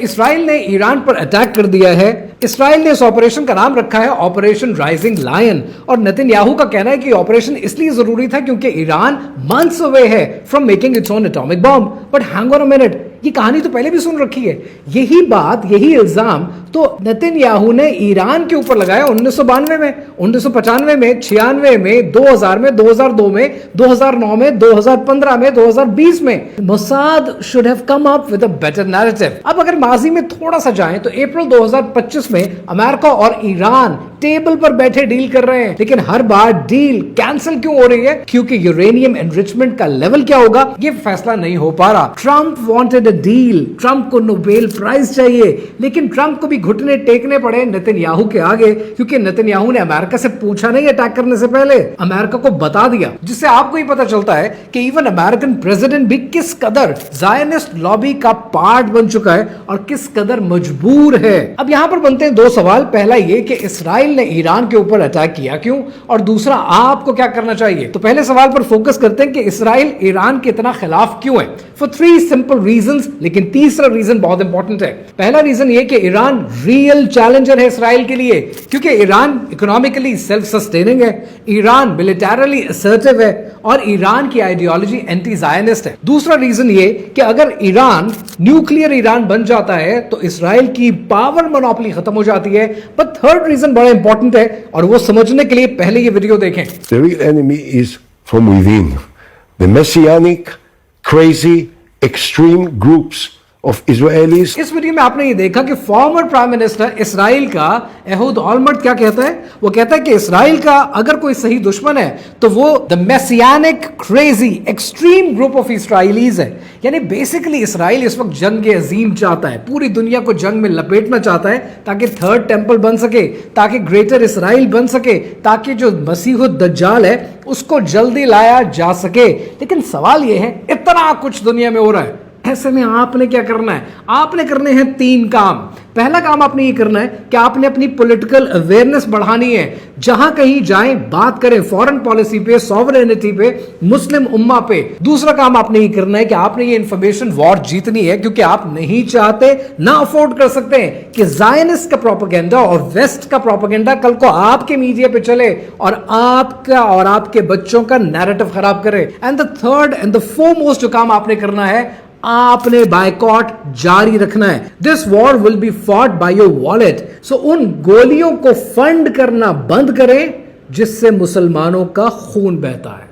اسرائیل نے ایران پر اٹیک کر دیا ہے. اسرائیل نے اس آپریشن کا نام رکھا ہے آپریشن رائزنگ لائن, اور نتن یاہو کا کہنا ہے کہ آپریشن اس لیے ضروری تھا کیونکہ ایران months away ہے from making its own atomic bomb. But hang on a minute, یہ کہانی تو پہلے بھی سن رکھی ہے. یہی بات, یہی الزام تو نتن یاہو نے ایران کے اوپر لگایا 1992 میں, 1995 میں, 96 میں, 2000 میں, 2002 میں, 2009 میں, 2015 میں, 2020 میں. Mossad should have come up with a better narrative. اب اگر ماضی میں تھوڑا سا جائیں تو اپریل 2025 میں امریکہ اور ایران ٹیبل پر بیٹھے ڈیل کر رہے ہیں, لیکن ہر بار ڈیل کینسل کیوں ہو رہی ہے؟ کیونکہ یورینیم انریچمنٹ کا لیول کیا ہوگا یہ فیصلہ نہیں ہو پا رہا. Trump wanted a deal, Trump کو نوبیل پرائز چاہیے, لیکن ٹرمپ کو بھی گھٹنے ٹیکنے پڑے نتن یاہو کے آگے, کیونکہ نتن یاہو نے امریکہ سے پوچھا نہیں اٹیک کرنے سے پہلے, امریکہ کو بتا دیا, جس سے آپ کو ہی پتا چلتا ہے کہ ایون امریکن پریزیڈنٹ بھی کس قدر زائنسٹ لابی کا پارٹ بن چکا ہے اور کس قدر مجبور ہے. اب یہاں پر بنتے ہیں دو سوال. پہلا یہ کہ اسرائیل نے ایران کے اوپر اٹیک کیا کیوں, اور دوسرا آپ کو کیا کرنا چاہیے. تو پہلے سوال پر فوکس کرتے ہیں کہ اسرائیل ایران کے اتنا خلاف کیوں ہے. For 3 simple reasons, لیکن تیسرا ریزن بہت امپورٹنٹ ہے. پہلا ریزن یہ کہ ایران ریئل چیلنجر ہے اسرائیل کے لیے, کیونکہ ایران اکنامکلی سیلف سسٹیننگ ہے, ایران ملیٹرلی اسرٹیو ہے, اور ایران کی آئیڈیالوجی اینٹی زائنسٹ ہے. دوسرا ریزن یہ کہ اگر ایران نیوکلیئر ایران بن جاتا ہے تو اسرائیل کی پاور مونوپلی ختم ہو جاتی ہے. بٹ تھرڈ ریزن بڑا امپورٹنٹ ہے, اور وہ سمجھنے کے لیے پہلے یہ ویڈیو دیکھیں. The real enemy is from within. The messianic, crazy, extreme groups of Israelis. اس ویڈیو میں آپ نے یہ دیکھا کہ فارمر پرائم منسٹر اسرائیل کا ایہود اولمرٹ کیا کہتا ہے. وہ کہتا ہے کہ اسرائیل کا اگر کوئی صحیح دشمن ہے تو وہ the messianic, crazy, extreme group of Israelis ہے. یعنی بیسیکلی اسرائیل اس وقت جنگ عظیم چاہتا ہے, پوری دنیا کو جنگ میں لپیٹنا چاہتا ہے تاکہ تھرڈ ٹیمپل بن سکے, تاکہ گریٹر اسرائیل بن سکے, تاکہ جو مسیح الدجال ہے اس کو جلدی لایا جا سکے. لیکن سوال یہ ہے, اتنا کچھ دنیا میں ہو رہا ہے, ایسے میں آپ نے کیا کرنا ہے؟ آپ نے کرنے ہیں 3 کام. پہلا کام آپ نے یہ کرنا ہے کہ آپ نے اپنی پولیٹیکل اویئرنیس بڑھانی ہے. جہاں کہیں جائیں بات کریں فورن پالیسی پہ, سوورینٹی پہ, مسلم امہ پہ. دوسرا کام آپ نے یہ کرنا ہے کہ آپ نے یہ انفارمیشن وار جیتنی ہے, کیونکہ آپ نہیں چاہتے, نہ افورڈ کر سکتے ہیں کہ زائنسٹ کا پروپیگنڈا اور ویسٹ کا پروپیگنڈا کل کو آپ کے میڈیا پہ چلے اور آپ کا اور آپ کے بچوں کا نیریٹو خراب کرے. And the third and the فورموسٹ جو کام آپ نے کرنا ہے, آپ نے بائیکاٹ جاری رکھنا ہے. This war will be fought by your wallet. So ان گولیوں کو فنڈ کرنا بند کریں جس سے مسلمانوں کا خون بہتا ہے.